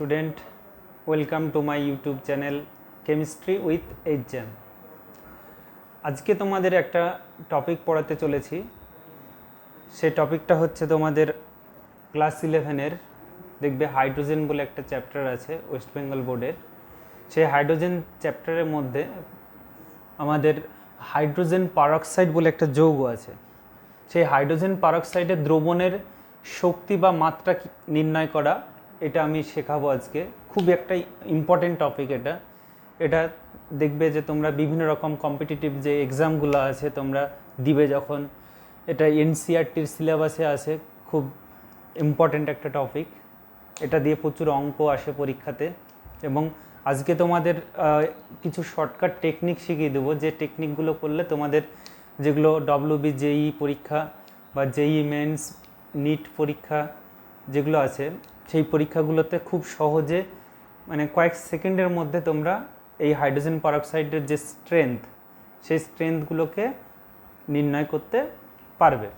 student, welcome to my YouTube channel Chemistry with HM। আজকে তোমাদের একটা টপিক পড়াতে চলেছি। সেই টপিকটা হচ্ছে তোমাদের ক্লাস 11-এর দেখবে হাইড্রোজেন বলে একটা চ্যাপ্টার আছে ওয়েস্ট বেঙ্গল বোর্ডের। সেই হাইড্রোজেন চ্যাপ্টারের মধ্যে আমাদের হাইড্রোজেন পারঅক্সাইড বলে একটা যৌগ আছে। সেই হাইড্রোজেন পারঅক্সাইডের দ্রবণের শক্তি বা মাত্রা নির্ণয় করা, এটা আমি শেখাবো আজকে। খুব একটা ইম্পর্টেন্ট টপিক এটা দেখবে যে তোমরা বিভিন্ন রকম কম্পিটিটিভ যে এক্সামগুলো আছে তোমরা দিবে যখন, এটা এনসিইআরটির সিলেবাসে আছে। খুব ইম্পর্টেন্ট একটা টপিক, এটা দিয়ে প্রচুর অঙ্ক আসে পরীক্ষাতে। এবং আজকে তোমাদের কিছু শর্টকাট টেকনিক শিখিয়ে দেবো, যে টেকনিকগুলো করলে তোমাদের যেগুলো ডব্লিউবি জেই পরীক্ষা বা জেই মেন্স নিট পরীক্ষা যেগুলো আছে সেই পরীক্ষাগুলোতে খুব সহজে মানে কয়েক সেকেন্ডের মধ্যে তোমরা এই হাইড্রোজেন পারঅক্সাইডের যে স্ট্রেংথ সেই স্ট্রেংথগুলোকে নির্ণয় করতে পারবে।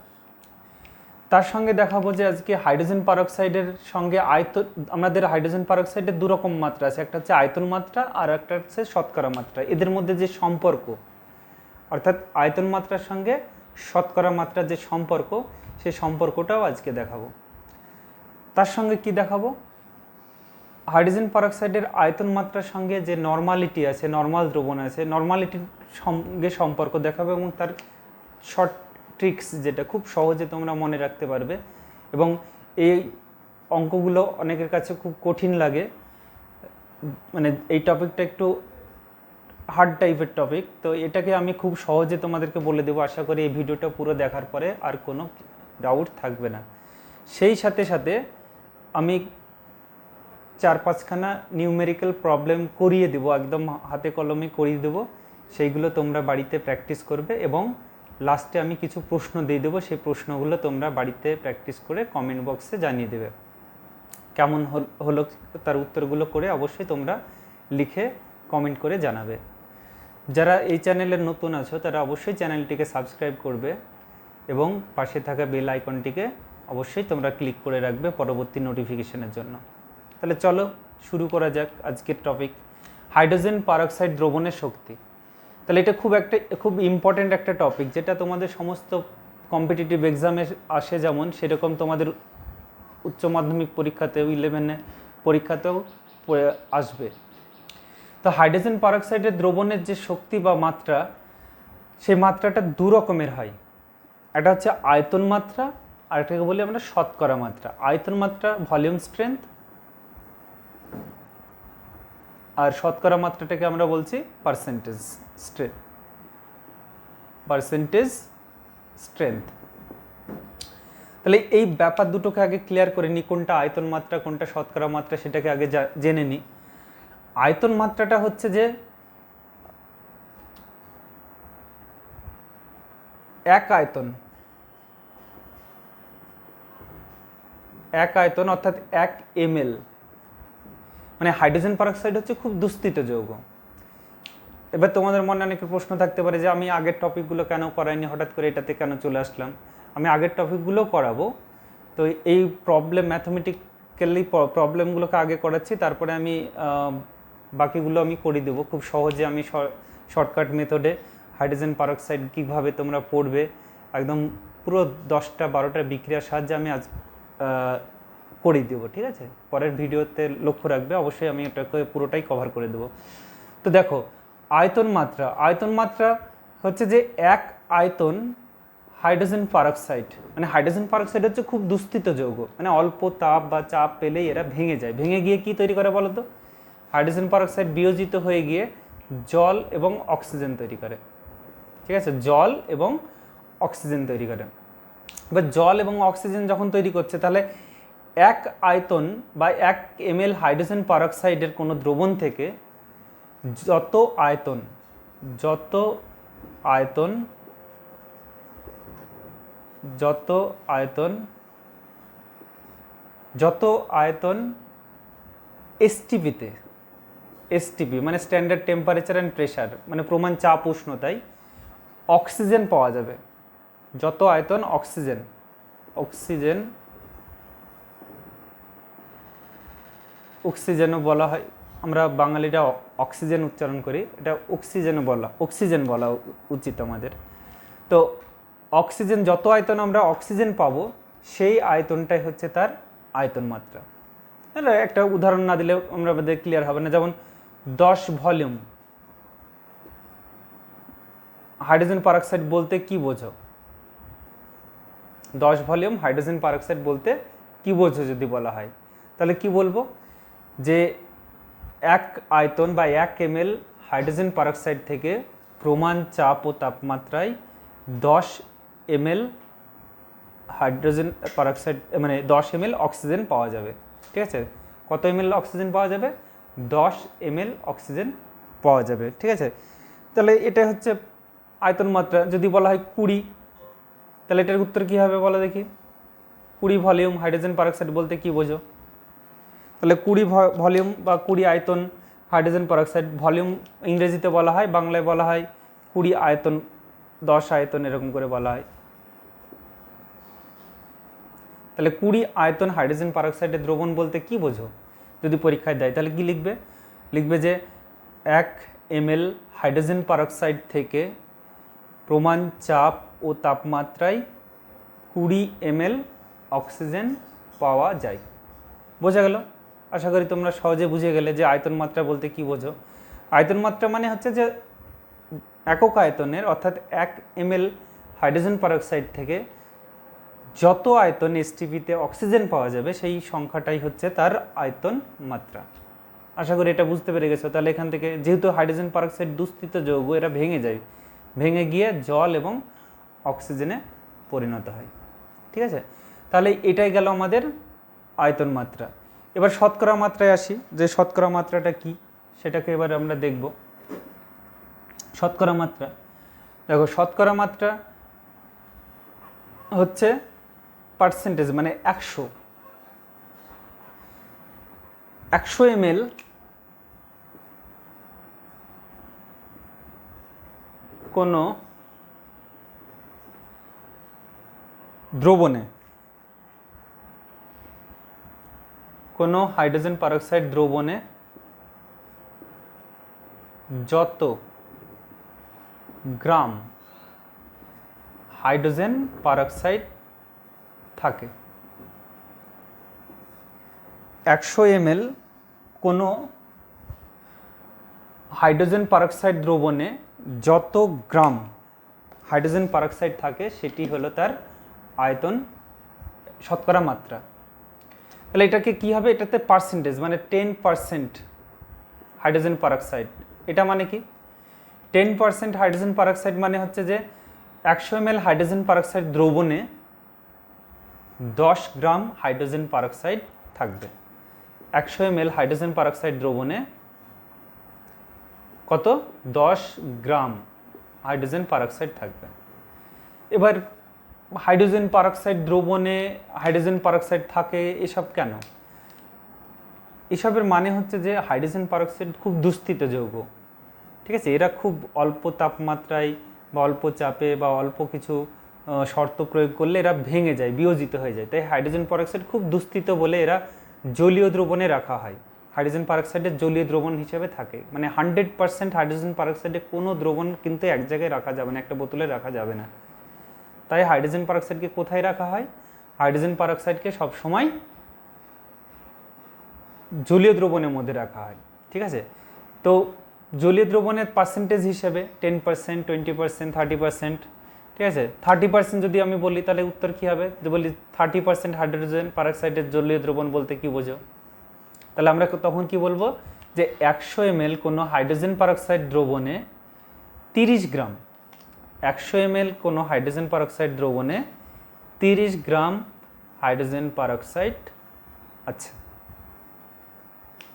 তার সঙ্গে দেখাবো যে আজকে হাইড্রোজেন পারঅক্সাইডের সঙ্গে আমাদের হাইড্রোজেন পারঅক্সাইডের দু রকম মাত্রা আছে, একটা হচ্ছে আয়তন মাত্রা আর একটা হচ্ছে শতকরা মাত্রা। এদের মধ্যে যে সম্পর্ক, অর্থাৎ আয়তন মাত্রার সঙ্গে শতকরা মাত্রার যে সম্পর্ক, সেই সম্পর্কটাও আজকে দেখাবো। তার সঙ্গে কি দেখাবো, হাইড্রোজেন পারঅক্সাইডের আয়তন মাত্রার সঙ্গে যে নর্মালিটি আছে, নর্মাল দ্রবণ আছে, নর্মালিটির সঙ্গে সম্পর্ক দেখাবো এবং তার শর্ট ট্রিক্স যেটা খুব সহজে তোমরা মনে রাখতে পারবে। এবং এই অঙ্কগুলো অনেকের কাছে খুব কঠিন লাগে, মানে এই টপিকটা একটু হার্ড টাইপের টপিক, তো এটাকে আমি খুব সহজে তোমাদেরকে বলে দেবো। আশা করি এই ভিডিওটা পুরো দেখার পরে আর কোনো ডাউট থাকবে না। সেই সাথে সাথে আমি 4-5খানা নিউমেরিক্যাল প্রবলেম করিয়ে দেবো, একদম হাতে কলমে করিয়ে দেবো। সেইগুলো তোমরা বাড়িতে প্র্যাকটিস করবে এবং লাস্টে আমি কিছু প্রশ্ন দিয়ে দেবো। সেই প্রশ্নগুলো তোমরা বাড়িতে প্র্যাকটিস করে কমেন্ট বক্সে জানিয়ে দেবে। কেমন হলো তার উত্তরগুলো করে অবশ্যই তোমরা লিখে কমেন্ট করে জানাবে। যারা এই চ্যানেলের নতুন আছো তারা অবশ্যই চ্যানেলটিকে সাবস্ক্রাইব করবে এবং পাশে থাকা বেল আইকনটিকে অবশ্যই তোমরা ক্লিক করে রাখবে পরবর্তী নোটিফিকেশনের জন্য। তাহলে চলো শুরু করা যাক আজকের টপিক, হাইড্রোজেন পারঅক্সাইড দ্রবণের শক্তি। তাহলে এটা খুব ইম্পর্ট্যান্ট একটা টপিক, যেটা তোমাদের সমস্ত কম্পিটিটিভ এক্সামে আসে, যেমন সেরকম তোমাদের উচ্চ মাধ্যমিক পরীক্ষাতেও 11 পরীক্ষাতেও আসবে। তো হাইড্রোজেন পারঅক্সাইডের দ্রবণের যে শক্তি বা মাত্রা, সেই মাত্রাটা দু রকমের হয়। একটা হচ্ছে আয়তন মাত্রা আর এটাকে বলি আমরা শতকরা মাত্রা। আয়তন মাত্রা ভলিউম স্ট্রেংথ, আর শতকরা মাত্রাটাকে আমরা বলছি পার্সেন্টেজ স্ট্রেংথ। তাহলে এই ব্যাপার দুটোকে আগে ক্লিয়ার করে নিই, কোনটা আয়তন মাত্রা কোনটা শতকরা মাত্রা সেটাকে আগে জেনে নিই। আয়তন মাত্রাটা হচ্ছে যে এক আয়তন অর্থাৎ 1 ml, মানে হাইড্রোজেন পারঅক্সাইড হচ্ছে খুব দুস্থিত যৌগ। এবার তোমাদের মনে অনেকের প্রশ্ন থাকতে পারে যে আমি আগের টপিকগুলো কেন করাইনি, হঠাৎ করে এটাতে কেন চলে আসলাম। আমি আগের টপিকগুলো করাবো, তো এই ম্যাথমেটিক্যালি প্রবলেমগুলোকে আগে করাচ্ছি, তারপরে আমি বাকিগুলো আমি করে দেবো খুব সহজে। আমি শর্টকাট মেথডে হাইড্রোজেন পারঅক্সাইড কীভাবে তোমরা পড়বে একদম পুরো 10-12টা বিক্রিয়ার সাহায্যে আমি আজ করিয়ে দেবো, ঠিক আছে? পরের ভিডিওতে লক্ষ্য রাখবে, অবশ্যই আমি এটাকে পুরোটাই কভার করে দেবো। তো দেখো, আয়তন মাত্রা হচ্ছে যে এক আয়তন হাইড্রোজেন পারঅক্সাইড, মানে হাইড্রোজেন পারঅক্সাইড হচ্ছে খুব দুস্থিত যৌগ, মানে অল্প তাপ বা চাপ পেলেই এরা ভেঙে যায়। ভেঙে গিয়ে কি তৈরি করে বলো তো? হাইড্রোজেন পারঅক্সাইড বিয়োজিত হয়ে গিয়ে জল এবং অক্সিজেন তৈরি করে, ঠিক আছে? জল এবং অক্সিজেন তৈরি করে। এবার জল এবং অক্সিজেন যখন তৈরি করছে, তাহলে এক আয়তন বা 1 ml হাইড্রোজেন পারঅক্সাইডের কোনো দ্রবণ থেকে যত আয়তন এসটিপি মানে স্ট্যান্ডার্ড টেম্পারেচার অ্যান্ড প্রেশার, মানে প্রমাণ চাপ উষ্ণতায় অক্সিজেন পাওয়া যাবে। যত আয়তন অক্সিজেন অক্সিজেনও বলা হয়, আমরা বাঙালিরা অক্সিজেন উচ্চারণ করি, এটা অক্সিজেন বলা উচিত আমাদের। তো অক্সিজেন, যত আয়তন আমরা অক্সিজেন পাবো সেই আয়তনটাই হচ্ছে তার আয়তন মাত্রা। তাহলে একটা উদাহরণ না দিলে আমাদের ক্লিয়ার হবে না। যেমন 10 ভলিউম হাইড্রোজেন পারঅক্সাইড বলতে কি বোঝো? 10 ভলিউম হাইড্রোজেন পারঅক্সাইড বলতে কি বোঝো যদি বলা হয়, তাহলে কি বলবো? যে 1 আয়তন বা 1 ml হাইড্রোজেন পারঅক্সাইড থেকে প্রমাণ চাপ ও তাপমাত্রায় 10 ml হাইড্রোজেন পারঅক্সাইড মানে 10 ml অক্সিজেন পাওয়া যাবে। ঠিক আছে, কত ml অক্সিজেন পাওয়া যাবে? 10 ml অক্সিজেন পাওয়া যাবে। ঠিক আছে, তাহলে এটা হচ্ছে আয়তন মাত্রা। যদি বলা হয় 20, তাহলে এটার উত্তর কী হবে বলো দেখি? 20 ভলিউম হাইড্রোজেন পারঅক্সাইড বলতে কি বোঝো? তাহলে 20 ভলিউম বা 20 আয়তন হাইড্রোজেন পারঅক্সাইড, ভলিউম ইংরেজিতে বলা হয়, বাংলায় বলা হয় 20 আয়তন, 10 আয়তন, এরকম করে বলা হয়। তাহলে 20 আয়তন হাইড্রোজেন পারঅক্সাইডের দ্রবণ বলতে কি বোঝো যদি পরীক্ষায় দেয়? তাহলে কি লিখবে? লিখবে যে 1 ml হাইড্রোজেন পারঅক্সাইড থেকে প্রমাণ চাপ ও তাপমাত্রায় 20 ml অক্সিজেন পাওয়া যায়। বোঝা গেল? আশা করি তোমরা সহজে বুঝে গেলে যে আয়তন মাত্রা বলতে কি বোঝো। আয়তন মাত্রা মানে হচ্ছে যে একক আয়তনের, অর্থাৎ 1 ml হাইড্রোজেন পারঅক্সাইড থেকে যত আয়তন এসটিপিতে অক্সিজেন পাওয়া যাবে সেই সংখ্যাটাই হচ্ছে তার আয়তন মাত্রা। আশা করি এটা বুঝতে পেরে গেছো। তাহলে এখান থেকে যেহেতু হাইড্রোজেন পারঅক্সাইড দুস্থিত যৌগ, এরা ভেঙে যায়, ভেঙে গিয়ে জল এবং অক্সিজেনে পরিণত হয়। ঠিক আছে, তাহলে এটাই গেল আমাদের আয়তন মাত্রা। এবার শতকরা মাত্রায় আসি, যে শতকরা মাত্রাটা কি সেটাকে এবার আমরা দেখব। শতকরা মাত্রা, দেখো শতকরা মাত্রা হচ্ছে পার্সেন্টেজ, মানে 100 ml কোনো দ্রবণে, কোনো হাইড্রোজেন পারঅক্সাইড দ্রবণে যত গ্রাম হাইড্রোজেন পারঅক্সাইড থাকে, 100 ml কোনো হাইড্রোজেন পারঅক্সাইড দ্রবণে যত গ্রাম হাইড্রোজেন পারঅক্সাইড থাকে সেটি হলো তার আয়তন শতকরা মাত্রা। তাহলে এটাকে কি হবে? এটাতে পার্সেন্টেজ, মানে 10% হাইড্রোজেন পারঅক্সাইড। এটা মানে কি? 10% হাইড্রোজেন পারঅক্সাইড মানে হচ্ছে যে 100 ml হাইড্রোজেন পারঅক্সাইড দ্রবণে 10 গ্রাম হাইড্রোজেন পারঅক্সাইড থাকবে। 100 ml হাইড্রোজেন পারঅক্সাইড দ্রবণে কত? 10 গ্রাম হাইড্রোজেন পারঅক্সাইড থাকবে। এবার হাইড্রোজেন পারঅক্সাইড দ্রবণে হাইড্রোজেন পারঅক্সাইড থাকে, এসব কেন? এসবের মানে হচ্ছে যে হাইড্রোজেন পারঅক্সাইড খুব দুস্থিত যৌগ। ঠিক আছে, এরা খুব অল্প তাপমাত্রায় বা অল্প চাপে বা অল্প কিছু শর্ত প্রয়োগ করলে এরা ভেঙে যায়, বিয়োজিত হয়ে যায়। তাই হাইড্রোজেন পারঅক্সাইড খুব দুস্থিত বলে এরা জলীয় দ্রবণে রাখা হয়। হাইড্রোজেন পারঅক্সাইডের জলীয় দ্রবণ হিসেবে থাকে, মানে 100% হাইড্রোজেন পারঅক্সাইডে কোনো দ্রবণ কিন্তু এক জায়গায় রাখা যাবে না, একটা বোতলে রাখা যাবে না। তাই হাইড্রোজেন পারঅক্সাইডকে কোথায় রাখা হয়? হাইড্রোজেন পারঅক্সাইডকে সবসময় জলীয় দ্রবণের মধ্যে রাখা হয়। ঠিক আছে, তো জলীয় দ্রবণের পার্সেন্টেজ হিসেবে 10%, 20%, 30%। ঠিক আছে, 30% যদি আমি বলি তাহলে উত্তর কী হবে? যদি বলি 30% হাইড্রোজেন পারঅক্সাইডের জলীয় দ্রবণ বলতে কি বোঝো? তাহলে আমরা তখন কি বলবো? যে 100 ml কোনো হাইড্রোজেন পারঅক্সাইড দ্রবণে 30 গ্রাম, 100 ml কোনো হাইড্রোজেন পারঅক্সাইড দ্রবণে 30 গ্রাম হাইড্রোজেন পারঅক্সাইড আছে।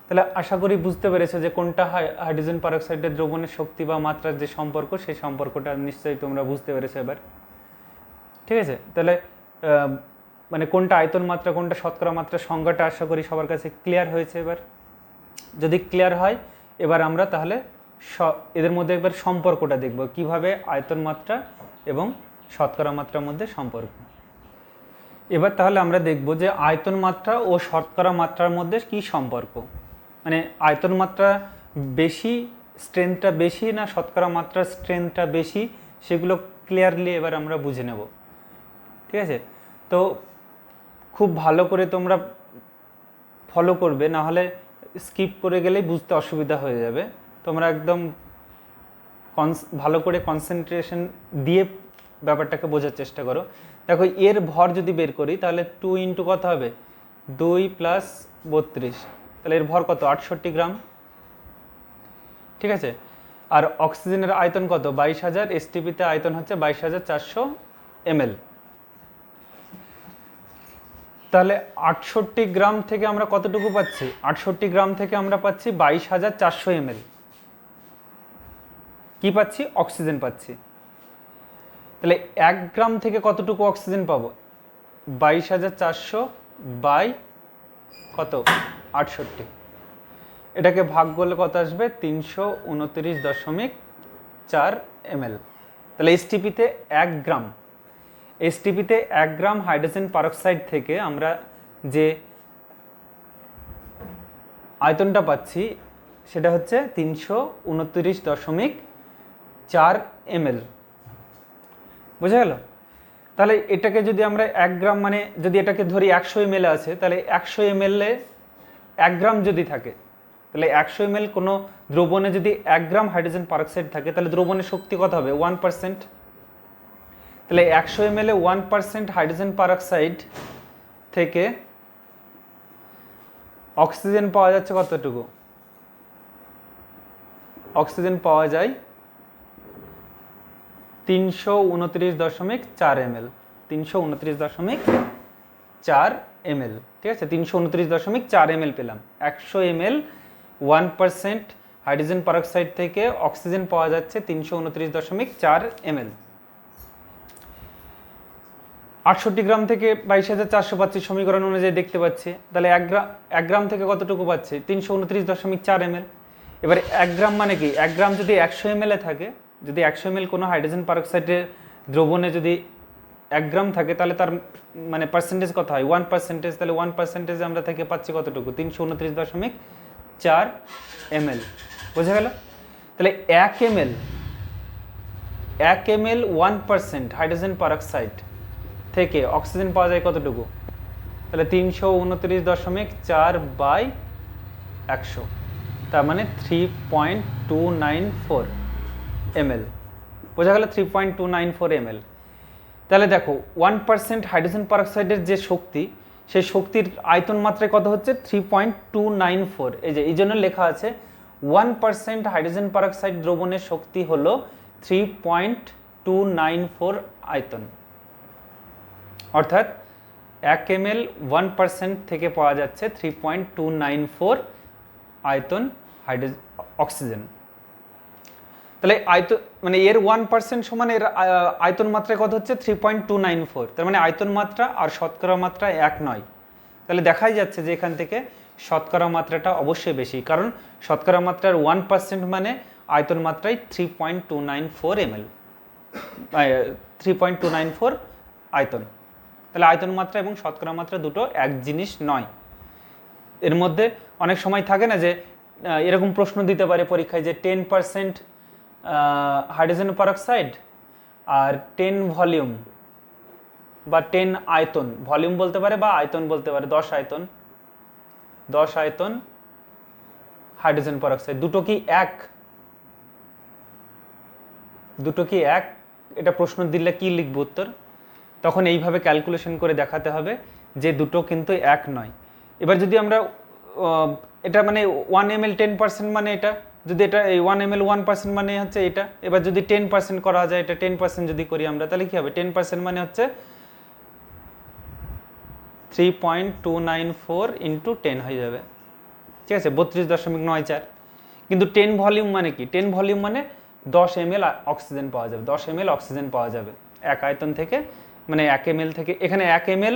তাহলে আশা করি বুঝতে পেরেছো যে কোনটা হাইড্রোজেন পারঅক্সাইডের দ্রবণের শক্তি বা মাত্রার যে সম্পর্ক, সেই সম্পর্কটা নিশ্চয়ই তোমরা বুঝতে পেরেছো এবার। ঠিক আছে, তাহলে মানে কোনটা আয়তন মাত্রা, কোনটা শতকরা মাত্রা, সংজ্ঞাটা আশা করি সবার কাছে ক্লিয়ার হয়েছে। এবার যদি ক্লিয়ার হয়, এবার আমরা তাহলে এদের মধ্যে একবার সম্পর্কটা দেখব, কিভাবে আয়তন মাত্রা এবং শতকরা মাত্রার মধ্যে সম্পর্ক। এবার তাহলে আমরা দেখব যে আয়তন মাত্রা ও শতকরা মাত্রার মধ্যে কি সম্পর্ক। মানে আয়তন মাত্রা বেশি, স্ট্রেংথটা বেশি না শতকরা মাত্রার স্ট্রেংথটা বেশি, সেগুলো ক্লিয়ারলি এবার আমরা বুঝে নেব। ঠিক আছে, তো খুব ভালো করে তোমরা ফলো করবে, না হলে স্কিপ করে গেলেই বুঝতে অসুবিধা হয়ে যাবে। তোমরা একদম ভালো করে কনসেন্ট্রেশন দিয়ে ব্যাপারটাকে বোঝার চেষ্টা করো। দেখো এর ভর যদি বের করি তাহলে 2 ইন্টু কত হবে, 2 প্লাস 32, তাহলে এর ভর কত, 68 গ্রাম। ঠিক আছে, আর অক্সিজেনের আয়তন কত, 22,000, এসটিপিতে আয়তন হচ্ছে 22,400 ml। তাহলে 68 গ্রাম থেকে আমরা কতটুকু পাচ্ছি, 68 গ্রাম থেকে আমরা পাচ্ছি 22,400 ml। কি পাচ্ছি, অক্সিজেন পাচ্ছি। তাহলে 1 গ্রাম থেকে কতটুকু অক্সিজেন পাবো, 22,400 বাই কত, 68, এটাকে ভাগ করলে কত আসবে, 329.4 ml। তাহলে এসটিপিতে 1 গ্রাম, এসটিপিতে 1 গ্রাম হাইড্রোজেন পারক্সাইড থেকে আমরা যে আয়তনটা পাচ্ছি সেটা হচ্ছে 329.4 ml। বোঝা গেল? তাহলে এটাকে যদি আমরা 1 গ্রাম, মানে যদি এটাকে ধরি 100 ml আছে, তাহলে 100 ml এ 1 গ্রাম যদি থাকে, তাহলে 100 ml কোনো দ্রবণে যদি 1 গ্রাম হাইড্রোজেন পারক্সাইড থাকে, তাহলে দ্রবণের শক্তি কত হবে, 1%। তাহলে 100 ml এ 1% হাইড্রোজেন পারক্সাইড থেকে অক্সিজেন পাওয়া যাচ্ছে কতটুকু, অক্সিজেন পাওয়া যায় 329.4 ml, 329.4 ml। ঠিক আছে, 329.4 ml পেলাম। 100 ml 1% হাইড্রোজেন পারক্সাইড থেকে অক্সিজেন পাওয়া যাচ্ছে 329.4 ml। 68 গ্রাম থেকে 22,400 পাচ্ছি, সমীকরণ অনুযায়ী দেখতে পাচ্ছি। তাহলে 1 গ্রাম থেকে কতটুকু পাচ্ছি, 329.4 ml। এবার 1 গ্রাম মানে কি, 1 গ্রাম যদি 100 ml এ থাকে, যদি 100 ml কোনো হাইড্রোজেন পারক্সাইডের দ্রবণে যদি 1 গ্রাম থাকে, তাহলে তার মানে পার্সেন্টেজ কত হয়, 1%। তাহলে 1% আমরা থেকে পাচ্ছি কতটুকু, 329.4 ml। বোঝা গেল? তাহলে 1 ml 1% হাইড্রোজেন পারক্সাইড থেকে অক্সিজেন পাওয়া যায় কতটুকু, তাহলে 329.4 বাই 100, তার মানে 3.294 ml। বোঝা গেল, 3.294 ml। তাহলে দেখো 1% হাইড্রোজেন পারক্সাইডের যে শক্তি, সেই শক্তির আয়তন মাত্রায় কত হচ্ছে, 3.294। এই যে এই জন্য লেখা আছে 1% হাইড্রোজেন পারক্সাইড দ্রবণের শক্তি হলো 3.294 আয়তন। অর্থাৎ 1 ml 1% থেকে পাওয়া যাচ্ছে 3.294 আয়তন অক্সিজেন। তাহলে আয়তন মানে এর 1% সমান এর আয়তন মাত্রা কত হচ্ছে, 3.294। তার মানে আয়তন মাত্রা আর শতকরা মাত্রা এক নয়। তাহলে দেখাই যাচ্ছে যে এখান থেকে শতকরা মাত্রাটা অবশ্যই বেশি, কারণ শতকরা মাত্রার 1% মানে আয়তন মাত্রায় 3.294 ml, 3.294 আয়তন। তাহলে আয়তন মাত্রা এবং শতকরা মাত্রা দুটো এক জিনিস নয়। এর মধ্যে অনেক সময় থাকে না যে এরকম প্রশ্ন দিতে পারে পরীক্ষায় যে 10% হাইড্রোজেন পারক্সাইড আর 10 ভলিউম বা 10 আয়তন, ভলিউম বলতে পারে বা আয়তন বলতে পারে, 10 আয়তন হাইড্রোজেন পারক্সাইড, দুটো কি এক, এটা প্রশ্ন দিলে কি লিখব উত্তর, তখন এইভাবে ক্যালকুলেশন করে দেখাতে হবে যে দুটো কিন্তু এক নয়। এবার যদি আমরা এটা মানে 1 ml 10% মানে এটা, যদি এটা এই 1 ml 1% মানে হচ্ছে এটা, এবার যদি 10% করা যায়, এটা 10% যদি করি আমরা, তাহলে কি হবে, 10% মানে হচ্ছে 3.294 ইন্টু 10 হয়ে যাবে। ঠিক আছে, 32.94। কিন্তু 10 ভলিউম মানে কি, 10 ভলিউম মানে 10 ml অক্সিজেন পাওয়া যাবে, 10 ml অক্সিজেন পাওয়া যাবে এক আয়তন থেকে, মানে 1 ml থেকে। এখানে 1 ml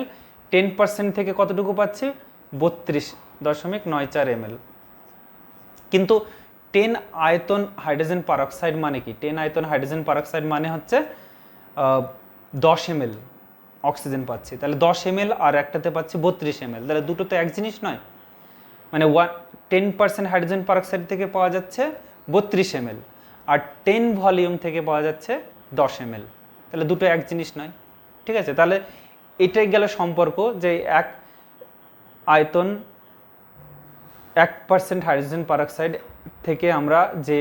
10% থেকে কতটুকু পাচ্ছি, 32.94 ml। কিন্তু 10 আয়তন হাইড্রোজেন পারক্সাইড মানে কি, 10 আয়তন হাইড্রোজেন পারক্সাইড মানে হচ্ছে 10 ml অক্সিজেন পাচ্ছি। তাহলে 10 ml আর একটাতে পাচ্ছি 32 ml, তাহলে দুটো তো এক জিনিস নয়। মানে 10% হাইড্রোজেন পারঅক্সাইড থেকে পাওয়া যাচ্ছে 32 ml, আর 10 ভলিউম থেকে পাওয়া যাচ্ছে 10 ml। তাহলে দুটো এক জিনিস নয়, ঠিক আছে? তাহলে এটাই গেল সম্পর্ক, যে এক আয়তন 1% হাইড্রোজেন পারঅক্সাইড থেকে আমরা যে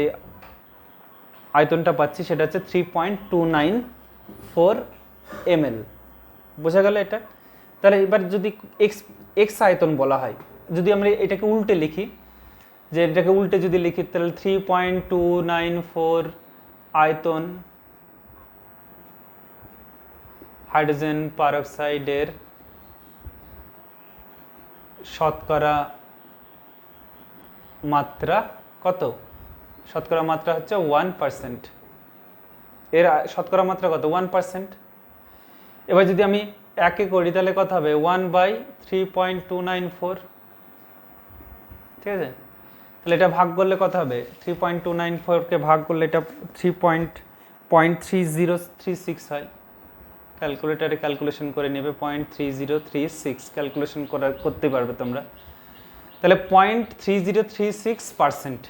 আয়তনটা পাচ্ছি সেটা হচ্ছে 3.294 ml। বোঝা গেল এটা? তাহলে এবার যদি এক্স আয়তন বলা হয়, যদি আমরা এটাকে উল্টে লিখি, যে এটাকে উল্টে যদি লিখি, তাহলে 3.294 আয়তন হাইড্রোজেন পারঅক্সাইডের শতকরা মাত্রা কত? শতকরা মাত্রা হচ্ছে 1%। এর শতকরা মাত্রা কত? 1%। এবার যদি আমি একে করি তাহলে কত হবে? 1/3.294, ঠিক আছে? তাহলে এটা ভাগ করলে কত হবে? 3.294কে ভাগ করলে এটা 3.3036 হয়। ক্যালকুলেটারে ক্যালকুলেশন করে নেবে, 0.3036 ক্যালকুলেশন করতে পারবে তোমরা। তাহলে 0.3036%,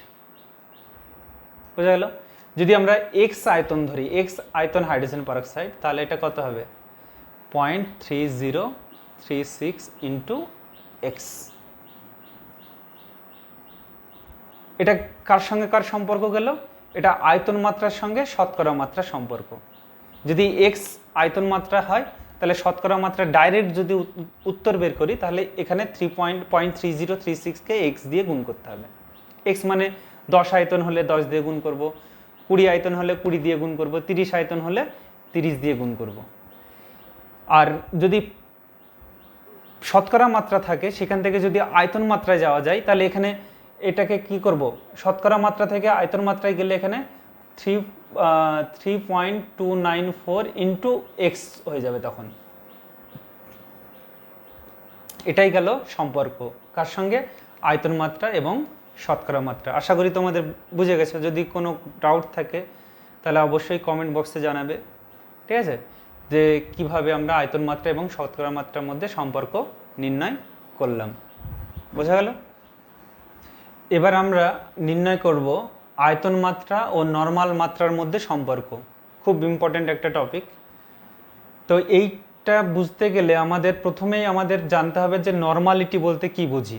বোঝা গেল? যদি আমরা এক্স আয়তন ধরি, এক্স আয়তন হাইড্রোজেন পারঅক্সাইড, তাহলে এটা কত হবে? 0.3036 ইন্টু এক্স। এটা কার সঙ্গে কার সম্পর্ক গেল? এটা আয়তন মাত্রার সঙ্গে শতকরা মাত্রার সম্পর্ক। যদি এক্স আয়তন মাত্রা হয় তাহলে শতকরা মাত্রা ডাইরেক্ট যদি উত্তর বের করি, তাহলে এখানে 3.3036কে এক্স দিয়ে গুণ করতে হবে। এক্স মানে 10 আয়তন হলে 10 দিয়ে গুণ করব, 20 আয়তন হলে 20 দিয়ে গুণ করব, 30 আয়তন হলে 30 দিয়ে গুণ করব। আর যদি শতকরা মাত্রা থাকে, সেখান থেকে যদি আয়তন মাত্রায় যাওয়া যায়, তাহলে এখানে এটাকে কি করব? শতকরা মাত্রা থেকে আয়তন মাত্রায় গেলে এখানে 3.294 ইন্টু এক্স হয়ে যাবে তখন। এটাই গেল সম্পর্ক কার সঙ্গে? আয়তন মাত্রা এবং শতকরা মাত্রা। আশা করি তোমাদের বুঝে গেছে। যদি কোনো ডাউট থাকে তাহলে অবশ্যই কমেন্ট বক্সে জানাবে, ঠিক আছে? যে কিভাবে আমরা আয়তন মাত্রা এবং শতকরা মাত্রার মধ্যে সম্পর্ক নির্ণয় করলাম। বোঝা গেল? এবার আমরা নির্ণয় করব আয়তন মাত্রা ও নর্মাল মাত্রার মধ্যে সম্পর্ক। খুব ইম্পর্ট্যান্ট একটা টপিক। তো এইটা বুঝতে গেলে প্রথমেই আমাদের জানতে হবে যে নর্মালিটি বলতে কি বুঝি।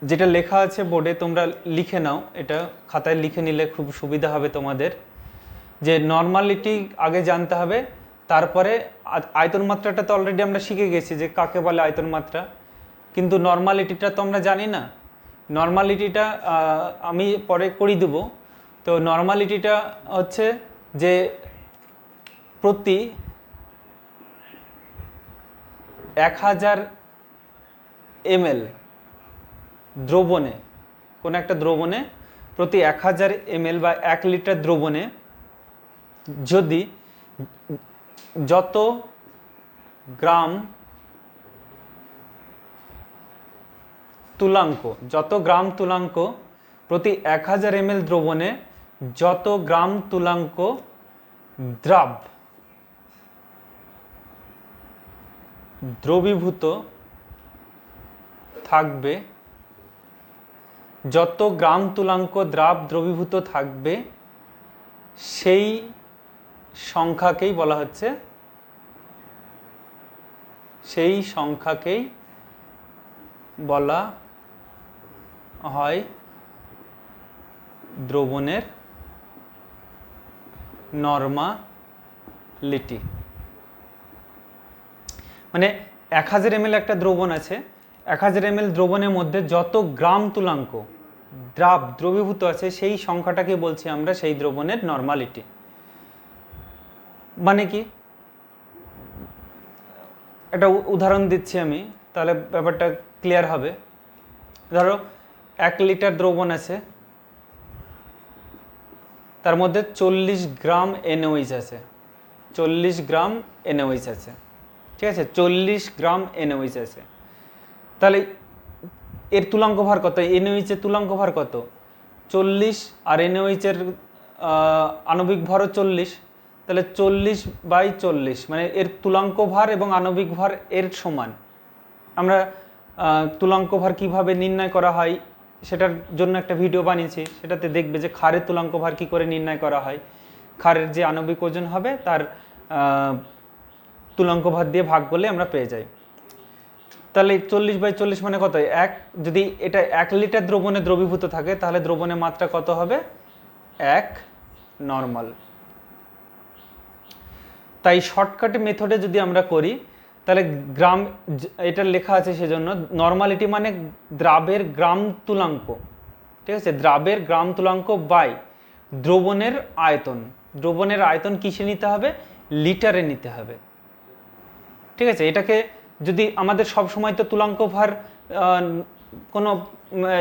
যেটা লেখা আছে বোর্ডে তোমরা লিখে নাও, এটা খাতায় লিখে নিলে খুব সুবিধা হবে তোমাদের। যে নর্মালিটি আগে জানতে হবে, তারপরে আয়তন মাত্রাটা তো অলরেডি আমরা শিখে গেছি যে কাকে বলে আয়তন মাত্রা, কিন্তু নর্মালিটিটা তো আমরা জানি না। নর্মালিটিটা আমি পরে করে দেব। তো নর্মালিটিটা হচ্ছে যে প্রতি 1000 ml দ্রবণে, কোনো একটা দ্রবণে প্রতি 1000 ml বা 1 লিটার দ্রবণে যদি যত গ্রাম তুলাঙ্ক প্রতি 1000 ml দ্রবণে যত গ্রাম তুলাঙ্ক দ্রবীভূত থাকবে, যত গ্রাম তুলাঙ্ক দ্রবীভূত থাকবে, সেই সংখ্যাকেই বলা হচ্ছে, সেই সংখ্যাকেই বলা হয় দ্রবণের নরমালিটি। মানে 1000 ml একটা দ্রবণ আছে, 1000 ml দ্রবণের মধ্যে যত গ্রাম তুলাঙ্ক দ্রবীভূত আছে সেই সংখ্যাটাকে বলছি আমরা সেই দ্রবণের নরমালিটি। মানে কি? একটা উদাহরণ দিচ্ছি আমি, তাহলে ব্যাপারটা ক্লিয়ার হবে। ধরো 1 লিটার দ্রবণ আছে, তার মধ্যে 40 গ্রাম NaOH আছে, 40 গ্রাম NaOH আছে, ঠিক আছে? 40 গ্রাম NaOH আছে। তাহলে এর তুলাঙ্ক ভার কত? NaOH এর তুলাঙ্ক ভার কত? 40, আর NaOH এর আণবিক ভরও 40। তাহলে 40/40, মানে এর তুলাঙ্ক ভার এবং আণবিক ভার এর সমান। আমরা তুলাঙ্ক ভার কীভাবে নির্ণয় করা হয় সেটার জন্য একটা ভিডিও বানিয়েছি, সেটাতে দেখবে যে ক্ষারের তুলাঙ্ক ভার কী করে নির্ণয় করা হয়। ক্ষারের যে আণবিক ওজন হবে তার তুলাঙ্ক ভার দিয়ে ভাগ করলে আমরা পেয়ে যাই। তাহলে 40/40 মানে কত? যদি এটা 1 লিটার দ্রবণে দ্রবীভূত থাকে তাহলে দ্রবণের মাত্রা কত হবে? 1 নর্মাল। তাই শর্টকাট মেথডে যদি আমরা করি তাহলে গ্রাম, এটা লেখা আছে সেজন্য নর্মালিটি মানে দ্রাবের গ্রাম তুলাঙ্ক, ঠিক আছে, দ্রাবের গ্রাম তুলাঙ্ক বাই দ্রবণের আয়তন। দ্রবণের আয়তন কিসে নিতে হবে? লিটারে নিতে হবে, ঠিক আছে। এটাকে যদি আমাদের সব সময় তো তুলাঙ্ক ভার কোনো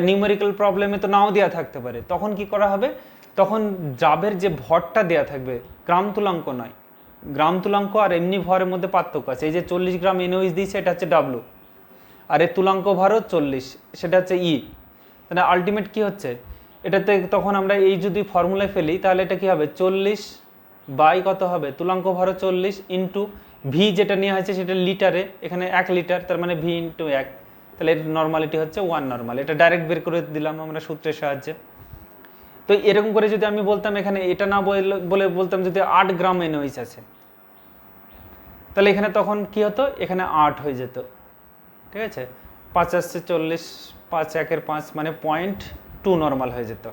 নিউমেরিক্যাল প্রবলেমে তো নাও দেওয়া থাকতে পারে, তখন কি করা হবে? তখন দ্রাবের যে ভরটা দেওয়া থাকবে, গ্রাম তুলাঙ্ক নয়, গ্রাম তুলাঙ্ক আর এমনি ভরের মধ্যে পার্থক্য আছে। এই যে 40 গ্রাম NaOH দিয়েছে, এটা হচ্ছে W, আর এর তুলাঙ্ক ভারও 40, সেটা হচ্ছে E। তাহলে আলটিমেট কি হচ্ছে এটাতে? তখন আমরা এই যদি ফর্মুলায় ফেলি তাহলে এটা কি হবে? 40 বাই কত হবে? তুলাঙ্ক ভারও 40 ইন্টু ভি যেটা নেওয়া হয়েছে সেটা লিটারে, এখানে 1 লিটার, তার মানে ভি ইন্টু 1, তাহলে এর নর্মালিটি হচ্ছে 1 নর্মাল। এটা ডাইরেক্ট বের করে দিলাম আমরা সূত্রের সাহায্যে। তো এরকম করে যদি আমি বলতাম, এখানে এটা না বলে বলতাম যদি 8 গ্রাম NaOH আছে, তাহলে এখানে তখন কি হতো? এখানে 8 হয়ে যেত, ঠিক আছে। 5 আসছে 40, 5 1 5 মানে 0.2 নর্মাল হয়ে যেত।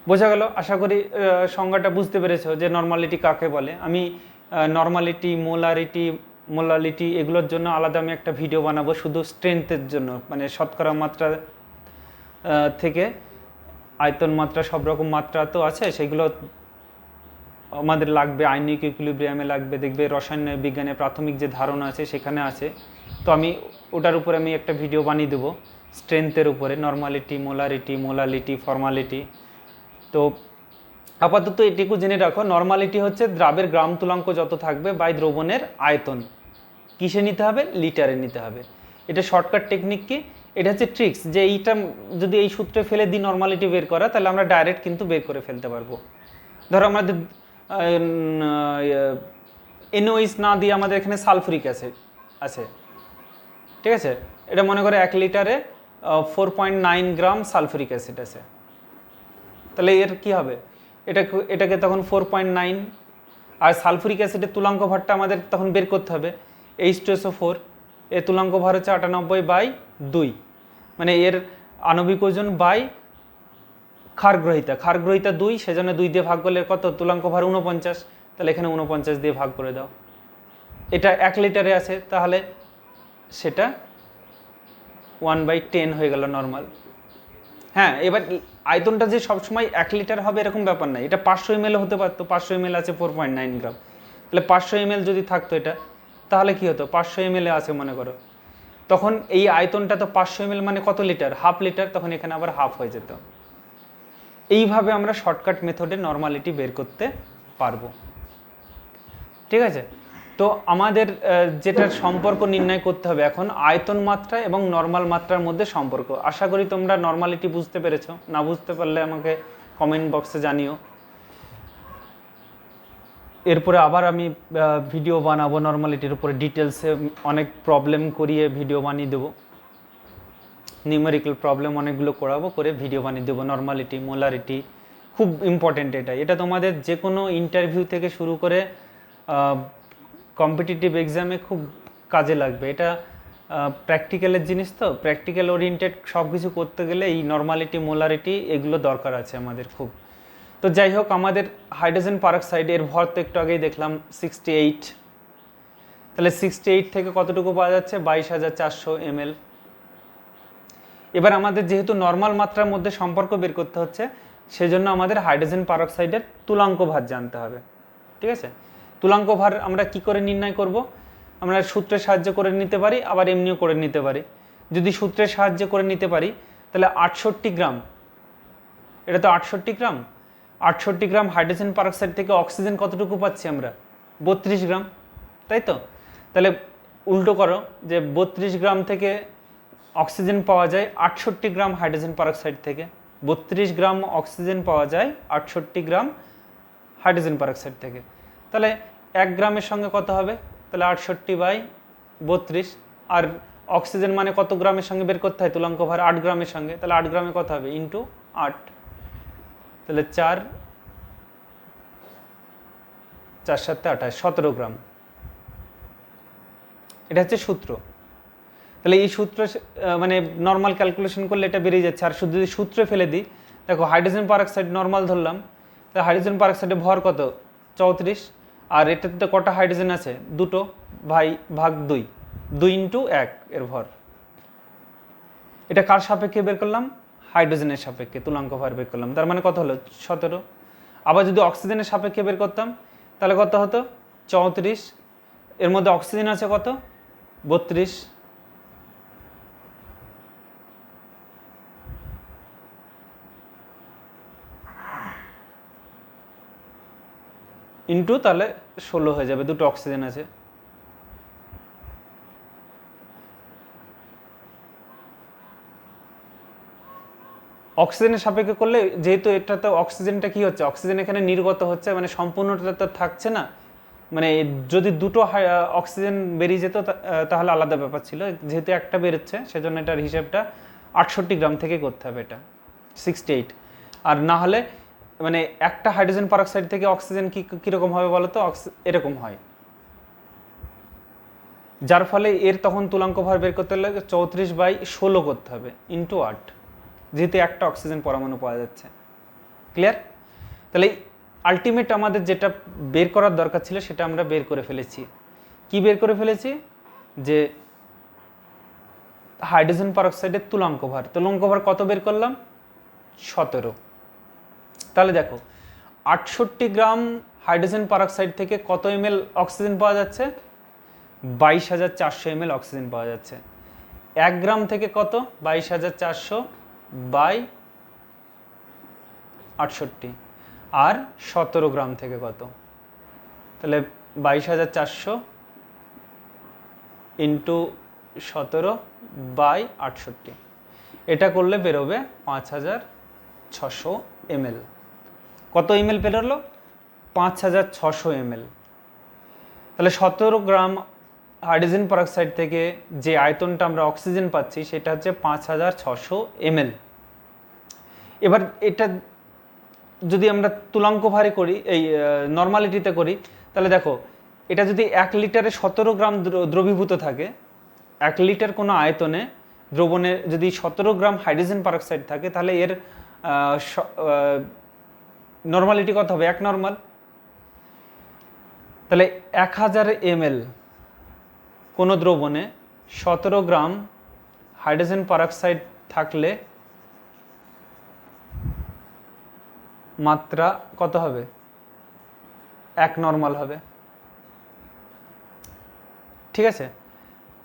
বোঝা গেল? আশা করি সংজ্ঞাটা বুঝতে পেরেছো যে নর্মালিটি কাকে বলে। আমি নর্মালিটি, মোলারিটি এগুলোর জন্য আলাদা আমি একটা ভিডিও বানাবো, শুধু স্ট্রেংথের জন্য, মানে শতকরা মাত্রা থেকে আয়তন মাত্রা, সব রকম মাত্রা তো আছে, সেগুলো আমাদের লাগবে, আয়নিক ইকুইলিব্রিয়ামে লাগবে, দেখবে রসায়ন বিজ্ঞানের প্রাথমিক যে ধারণা আছে সেখানে আছে। তো আমি ওটার উপরে আমি একটা ভিডিও বানিয়ে দেবো স্ট্রেংথের উপরে, নর্মালিটি, মোলালিটি, ফর্মালিটি। তো আপাতত এটুকু জেনে রাখো, নর্মালিটি হচ্ছে দ্রাবের গ্রাম তুলাঙ্ক যত থাকবে বাই দ্রবণের আয়তন, কিসে নিতে হবে? লিটারে নিতে হবে। এটা শর্টকাট টেকনিক কি? এটা হচ্ছে ট্রিক্স, যে এইটা যদি এই সূত্রে ফেলে দিই নর্মালিটি বের করা, তাহলে আমরা ডাইরেক্ট কিন্তু বের করে ফেলতে পারবো। ধরো আমাদের NaOH না দিয়ে আমাদের এখানে সালফুরিক অ্যাসিড আছে, ঠিক আছে। এটা মনে করে 1 লিটারে 4.9 গ্রাম সালফুরিক অ্যাসিড আছে, তাহলে এর কি হবে? এটাকে তখন 4.9, আর সালফুরিক অ্যাসিডের তুলাঙ্ক ভারটা আমাদের তখন বের করতে হবে। H2SO4 এর তুলাঙ্ক ভার হচ্ছে 98/2, মানে এর আণবিক ওজন বাই ক্ষারগ্রহিতা 2, সেজন্য 2 দিয়ে ভাগ করলে কত? তুলাঙ্ক ভার 49, তাহলে এখানে 49 দিয়ে ভাগ করে দাও। এটা 1 লিটারে আছে, তাহলে সেটা 1/10 হয়ে গেল নর্মাল। হ্যাঁ, এবার আয়তনটা যে সবসময় 1 লিটার হবে এরকম ব্যাপার নাই, এটা 500 ml হতে পারতো। 500 ml আছে 4.9 গ্রাম, তাহলে 500 ml যদি থাকতো এটা, তাহলে কি হতো? 500 ml আছে মনে করো, তখন এই আয়তনটা তো 500 ml মানে কত লিটার? হাফ লিটার, তখন এখানে আবার হাফ হয়ে যেত। এইভাবে আমরা শর্টকাট মেথডে নর্মালিটি বের করতে পারবো, ঠিক আছে। তো আমাদের যেটার সম্পর্ক নির্ণয় করতে হবে এখন, আয়তন মাত্রা এবং নর্মাল মাত্রার মধ্যে সম্পর্ক। আশা করি তোমরা নর্মালিটি বুঝতে পেরেছো, না বুঝতে পারলে আমাকে কমেন্ট বক্সে জানিও। এরপরে আবার আমি ভিডিও বানাবো নর্মালিটির উপরে, ডিটেলসে অনেক প্রবলেম করিয়ে ভিডিও বানিয়ে দেবো, নিউমেরিক্যাল প্রবলেম অনেকগুলো করাবো, করে ভিডিও বানিয়ে দেবো। নর্মালিটি, মোলারিটি খুব ইম্পর্টেন্ট। এটা তোমাদের যে কোনো ইন্টারভিউ থেকে শুরু করে কম্পিটিটিভ এক্সামে খুব কাজে লাগবে। এটা প্র্যাকটিক্যালের জিনিস, তো প্র্যাকটিক্যাল ওরিয়েন্টেড সব কিছু করতে গেলে এই নর্মালিটি, মোলারিটি এগুলো দরকার আছে আমাদের খুব। তো যাই হোক, আমাদের হাইড্রোজেন পারক্সাইড এর ভর তো একটু আগেই দেখলাম 68, তাহলে 68 থেকে কতটুকু পাওয়া যাচ্ছে? 22,400 ml। এবার আমাদের যেহেতু নর্মাল মাত্রার মধ্যে সম্পর্ক বের করতে হচ্ছে, সেজন্য আমাদের হাইড্রোজেন পারক্সাইডের তুলাঙ্ক ভার জানতে হবে, ঠিক আছে। তুলাঙ্ক ভার আমরা কি করে নির্ণয় করব? আমরা সূত্রের সাহায্যে করে নিতে পারি, আবার এমনিও করে নিতে পারি। যদি সূত্রের সাহায্যে করে নিতে পারি তাহলে 68 গ্রাম, এটা তো 68 গ্রাম, 68 গ্রাম হাইড্রোজেন পারক্সাইড থেকে অক্সিজেন কতটুকু পাচ্ছি আমরা? 32 গ্রাম, তাই তো। তাহলে উল্টো করো, যে 32 গ্রাম থেকে অক্সিজেন পাওয়া যায় 68 গ্রাম হাইড্রোজেন পারক্সাইড থেকে, 32 গ্রাম অক্সিজেন পাওয়া যায় 68 গ্রাম হাইড্রোজেন পারক্সাইড থেকে। তাহলে 1 গ্রামের সঙ্গে কত হবে? তাহলে 68/32, আর অক্সিজেন মানে কত গ্রামের সঙ্গে বের করতে হয় তুলাঙ্ক ভার 8 গ্রামের সঙ্গে, তাহলে 8 গ্রামে কত হবে ইন্টু 8, তাহলে 4 4 7 28 17 গ্রাম। এটা হচ্ছে সূত্র। তাহলে এই সূত্র মানে নর্মাল ক্যালকুলেশন করলে এটা বেরিয়ে যাচ্ছে। আর শুধু যদি সূত্রে ফেলে দিই, দেখো হাইড্রোজেন পারঅক্সাইড নর্মাল ধরলাম, তাহলে হাইড্রোজেন পারঅক্সাইডের ভর কত 34, আর এটাতে কটা হাইড্রোজেন আছে দুটো, ভাগ 2, 2 ইন্টু 1 এর ভর। এটা কার সাপেক্ষে বের করলাম? হাইড্রোজেনের সাপেক্ষে তুলাঙ্ক ভার বের করলাম, তার মানে কত হলো 17। আবার যদি অক্সিজেনের সাপেক্ষে বের করতাম তাহলে কত হতো 34, এর মধ্যে অক্সিজেন আছে কত 32, ইন্টু তাহলে 16 হয়ে যাবে, দুটো অক্সিজেন আছে। অক্সিজেনের সাপেক্ষে করলে যেহেতু এটাতে অক্সিজেনটা কি হচ্ছে, অক্সিজেন এখানে নির্গত হচ্ছে, মানে সম্পূর্ণটা তো থাকছে না, মানে যদি দুটো অক্সিজেন বেরিয়ে যেত তাহলে আলাদা ব্যাপার ছিল, যেহেতু একটা বেরোচ্ছে সেজন্য এটার হিসেবটা 68 গ্রাম থেকে করতে হবে, এটা 68। আর না হলে মানে একটা হাইড্রোজেন পারঅক্সাইড থেকে অক্সিজেন কীরকম হবে বলো তো, এরকম হয়, যার ফলে এর তখন তুলাঙ্ক ভার বের করতে হলে 34/16 করতে হবে ইন্টু 8, যেহেতু একটা অক্সিজেন পরমাণু পাওয়া যাচ্ছে। ক্লিয়ার? তাহলে আলটিমেট আমাদের যেটা বের করার দরকার ছিল সেটা আমরা বের করে ফেলেছি। কি বের করে ফেলেছি? যে হাইড্রোজেন পারঅক্সাইডের তুলাঙ্ক ভার কত বের করলাম 17। তাহলে দেখো 68 গ্রাম হাইড্রোজেন পারঅক্সাইড থেকে কত ml অক্সিজেন পাওয়া যাচ্ছে 22,400 ml অক্সিজেন পাওয়া যাচ্ছে। 1 গ্রাম থেকে কত 22,400 বাই 68, আর 17 গ্রাম থেকে কত, তাহলে 22,400 ইন্টু 17 বাই 68, এটা করলে বেরোবে 5,600 ml। কত ml বেরোলো 5,600 ml। তাহলে 17 গ্রাম হাইড্রোজেন পারঅক্সাইড থেকে যে আয়তনটা আমরা অক্সিজেন পাচ্ছি সেটা হচ্ছে 5,600 ml। এবার এটা যদি আমরা তুলাঙ্ক ভারে করি, এই নর্মালিটিতে করি, তাহলে দেখো এটা যদি 1 লিটারে 17 গ্রাম দ্রবীভূত থাকে, 1 লিটার কোনো আয়তনে দ্রবণে যদি 17 গ্রাম হাইড্রোজেন পারঅক্সাইড থাকে, তাহলে এর নর্মালিটি কত হবে 1 নর্মাল। তাহলে 1000 ml কোনো দ্রবণে 17 গ্রাম হাইড্রোজেন পারঅক্সাইড থাকলে মাত্রা কত হবে 1 নর্মাল হবে। ঠিক আছে?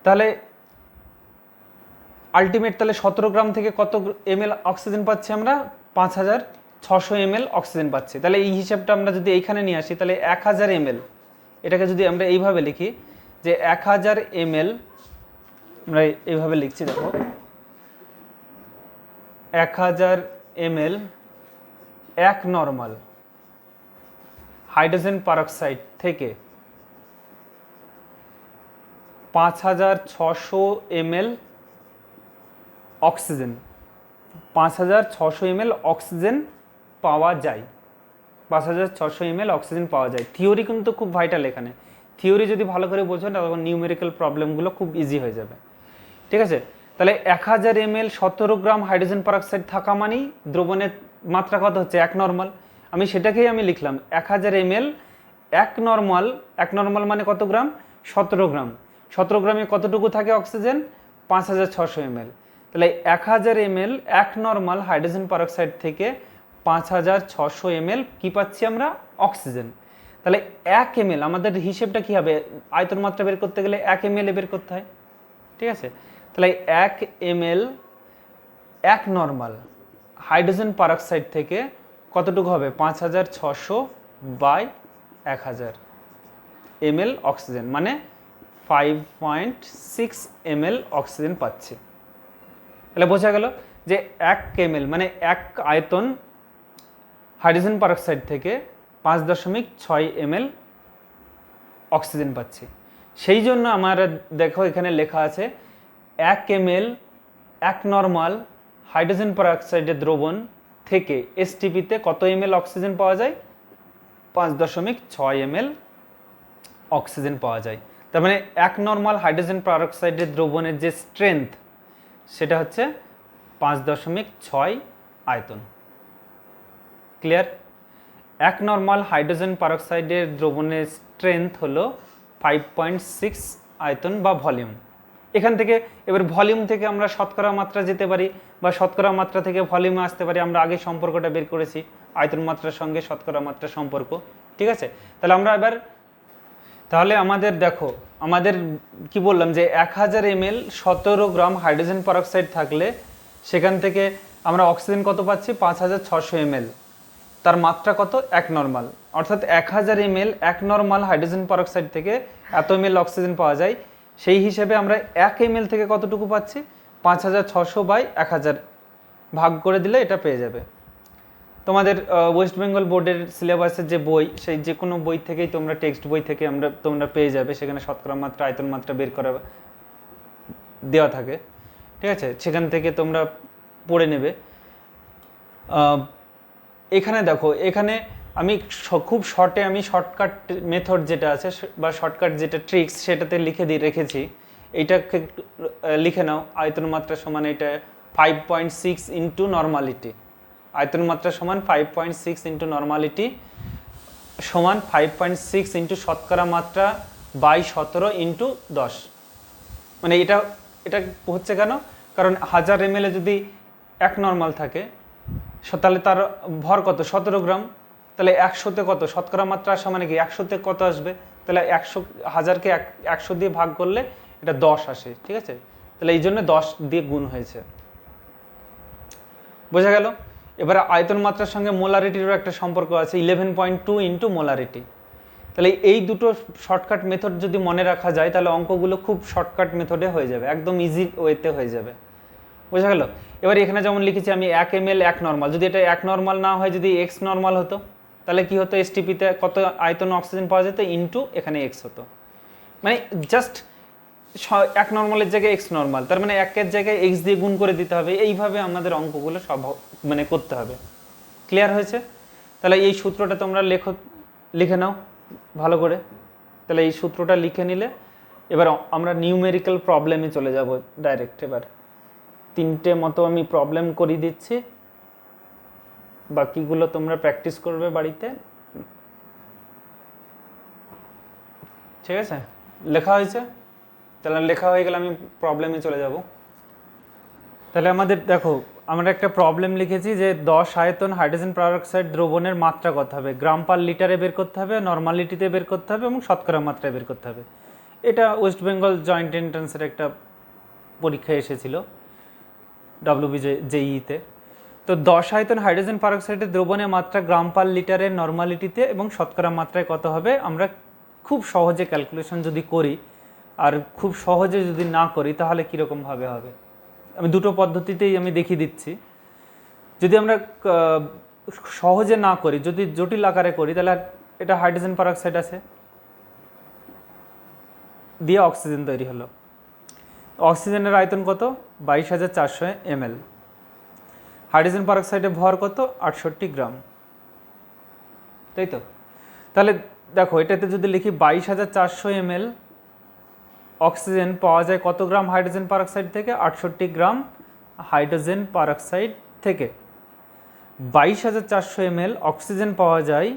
তাহলে আলটিমেট তাহলে 17 গ্রাম থেকে কত ml অক্সিজেন পাচ্ছি আমরা 5,600 ml অক্সিজেন পাচ্ছি। তাহলে এই হিসাবটা আমরা যদি এইখানে নিয়ে আসি, তাহলে 1000 ml এটাকে যদি আমরা এইভাবে লিখি যে 1000 ml, আমরা এইভাবে লিখছি, দেখো 1000 ml 1 নর্মাল হাইড্রোজেন পারঅক্সাইড থেকে 5,600 ml অক্সিজেন, 5,600 ml অক্সিজেন পাওয়া যায়, 5,600 ml অক্সিজেন পাওয়া যায়। থিওরি কিন্তু খুব ভাইটাল এখানে, থিওরি যদি ভালো করে বোঝো তখন নিউমেরিক্যাল প্রবলেমগুলো খুব ইজি হয়ে যাবে। ঠিক আছে? তাহলে 1000 ml 17 গ্রাম হাইড্রোজেন পারঅক্সাইড থাকা মানেই দ্রবণের মাত্রা কত হচ্ছে 1 নর্মাল। আমি সেটাকেই লিখলাম 1000 ml 1 নর্মাল মানে কত গ্রাম 17 গ্রাম। 17 গ্রামে কতটুকু থাকে অক্সিজেন 5,600 ml। তাহলে 1000 ml 1 নর্মাল হাইড্রোজেন পারঅক্সাইড থেকে 5,600 ml কি পাচ্ছি আমরা অক্সিজেন। তাহলে 1 ml আমাদের হিসেবটা কি হবে, আয়তন মাত্রা বের করতে গেলে 1 ml বের করতে হয়। ঠিক আছে? তাহলে 1 ml 1 নর্মাল হাইড্রোজেন পারঅক্সাইড থেকে কতটুকু হবে 5,600 বাই 1000 ml অক্সিজেন, মানে 5.6 ml অক্সিজেন পাচ্ছি। তাহলে বোঝা গেল যে 1 ml মানে 1 আয়তন হাইড্রোজেন পারঅক্সাইড থেকে 5.6 ml অক্সিজেন পাচ্ছি। সেই জন্য আমার দেখো এখানে লেখা আছে 1 ml 1 নর্মাল হাইড্রোজেন পারঅক্সাইডের দ্রবণ থেকে এসটিপিতে কত ml অক্সিজেন পাওয়া যায়? 5.6 ml অক্সিজেন পাওয়া যায়। তার মানে 1 নর্মাল হাইড্রোজেন পারঅক্সাইডের দ্রবণের যে স্ট্রেংথ সেটা হচ্ছে 5.6 আয়তন। ক্লিয়ার? 1 নর্মাল হাইড্রোজেন পারঅক্সাইডের দ্রবণের স্ট্রেংথ হলো 5.6 আয়তন বা ভলিউম। এখান থেকে এবার ভলিউম থেকে আমরা শতকরা মাত্রা যেতে পারি বা শতকরা মাত্রা থেকে ভলিউমে আসতে পারি। আমরা আগে সম্পর্কটা বের করেছি, আয়তন মাত্রার সঙ্গে শতকরা মাত্রার সম্পর্ক। ঠিক আছে, তাহলে আমরা এবার তাহলে আমাদের দেখো, আমাদের কি বললাম যে 1000 ml 17 গ্রাম হাইড্রোজেন পারঅক্সাইড থাকলে সেখান থেকে আমরা অক্সিজেন কত পাচ্ছি? 5600 ml। তার মাত্রা কত? 1 নর্মাল। অর্থাৎ 1000 ml 1 নর্মাল হাইড্রোজেন পারঅক্সাইড থেকে এত ml অক্সিজেন পাওয়া যায়। সেই হিসেবে আমরা 1 ml থেকে কতটুকু পাচ্ছি? 5600/1000 ভাগ করে দিলে এটা পেয়ে যাবে। তোমাদের ওয়েস্ট বেঙ্গল বোর্ডের সিলেবাসের যে বই, সেই যে কোনো বই থেকেই তোমরা টেক্সট বই থেকে তোমরা পেয়ে যাবে। সেখানে শতকরা মাত্রা, আয়তন মাত্রা বের করা দেওয়া থাকে। ঠিক আছে, সেখান থেকে তোমরা পড়ে নেবে। এখানে দেখো, এখানে আমি খুব শর্টে আমি শর্টকাট মেথড যেটা আছে বা শর্টকাট যেটা ট্রিক্স সেটাতে লিখে রেখেছি। এইটাকে লিখে নাও। আয়তন মাত্রা সমান এটা 5.6 ইন্টু নর্মালিটি। আয়তন মাত্রা সমান 5.6 ইন্টু নর্মালিটি সমান 5.6 ইন্টু শতকরা মাত্রা বাই 17 ইন্টু 10। মানে এটা হচ্ছে কেন? কারণ 1000 ml যদি 1 নর্মাল থাকে তাহলে তার ভর কত? 17 গ্রাম। তাহলে 100তে কত? শতকরা মাত্রা আসা মানে কি 100তে কত আসবে? তাহলে 1000কে 100 দিয়ে ভাগ করলে এটা 10 আসে। ঠিক আছে, তাহলে এই জন্য 10 দিয়ে গুণ হয়েছে। বোঝা গেল? এবারে আয়তন মাত্রার সঙ্গে মোলারিটিরও একটা সম্পর্ক আছে, 11.2 ইন্টু মোলারিটি। তাহলে এই দুটো শর্টকাট মেথড যদি মনে রাখা যায় তাহলে অঙ্কগুলো খুব শর্টকাট মেথডে হয়ে যাবে, একদম ইজি ওয়েতে হয়ে যাবে। বোঝা গেল? এবার এখানে যেমন লিখেছি আমি 1 ml 1 নর্মাল, যদি এটা 1 নর্মাল না হয়, যদি x নর্মাল হতো তাহলে কি হতো? এসটিপিতে কত আয়তন অক্সিজেন পাওয়া যেত ইন্টু এখানে x হতো। মানে জাস্ট 1 নর্মালের জায়গায় x নর্মাল, তার মানে 1 এর জায়গায় x দিয়ে গুণ করে দিতে হবে। এইভাবে আমাদের অঙ্কগুলো সব মানে করতে হবে। ক্লিয়ার হয়েছে? তাহলে এই সূত্রটা তোমরা লিখে নাও ভালো করে। তাহলে এই সূত্রটা লিখে নিলে এবার আমরা নিউমেরিক্যাল প্রবলেমে চলে যাব ডাইরেক্ট। এবার 3টে মতো আমি প্রবলেম করিয়ে দিচ্ছি, বাকিগুলো তোমরা প্র্যাকটিস করবে বাড়িতে। ঠিক আছে, লেখা হয়েছে? তাহলে লেখা হয়ে গেলে আমি প্রবলেমে চলে যাব। তাহলে আমাদের দেখো, আমরা একটা প্রবলেম লিখেছি যে 10 আয়তন হাইড্রোজেন পারঅক্সাইড দ্রবণের মাত্রা কত হবে? গ্রাম পার লিটারে বের করতে হবে, নর্মালিটিতে বের করতে হবে এবং শতকরা মাত্রায় বের করতে হবে। এটা ওয়েস্ট বেঙ্গল জয়েন্ট এন্ট্রান্সের একটা পরীক্ষায় এসেছিল, WBJEE-তে। তো 10 আয়তন হাইড্রোজেন পারঅক্সাইডের দ্রবণের মাত্রা গ্রাম পার লিটারের নর্মালিটিতে এবং শতকরা মাত্রায় কত হবে? আমরা খুব সহজে ক্যালকুলেশন যদি করি আর খুব সহজে যদি না করি তাহলে কীরকমভাবে হবে? আমি দুটো পদ্ধতিতেই আমি দেখিয়ে দিচ্ছি। যদি আমরা সহজে না করি, যদি জটিল আকারে করি, তাহলে এটা হাইড্রোজেন পারঅক্সাইড আছে, দিয়ে অক্সিজেন তৈরি হলো। অক্সিজেনের আয়তন কত? 22,400 ml। হাইড্রোজেন পারঅক্সাইডের ভর কত? 68 গ্রাম, তাই তো? তাহলে দেখো, এটাতে যদি লিখি 22,400 ml অক্সিজেন পাওয়া যায় কত গ্রাম হাইড্রোজেন পারঅক্সাইড থেকে? 68 গ্রাম হাইড্রোজেন পারঅক্সাইড থেকে। 22,400 ml অক্সিজেন পাওয়া যায়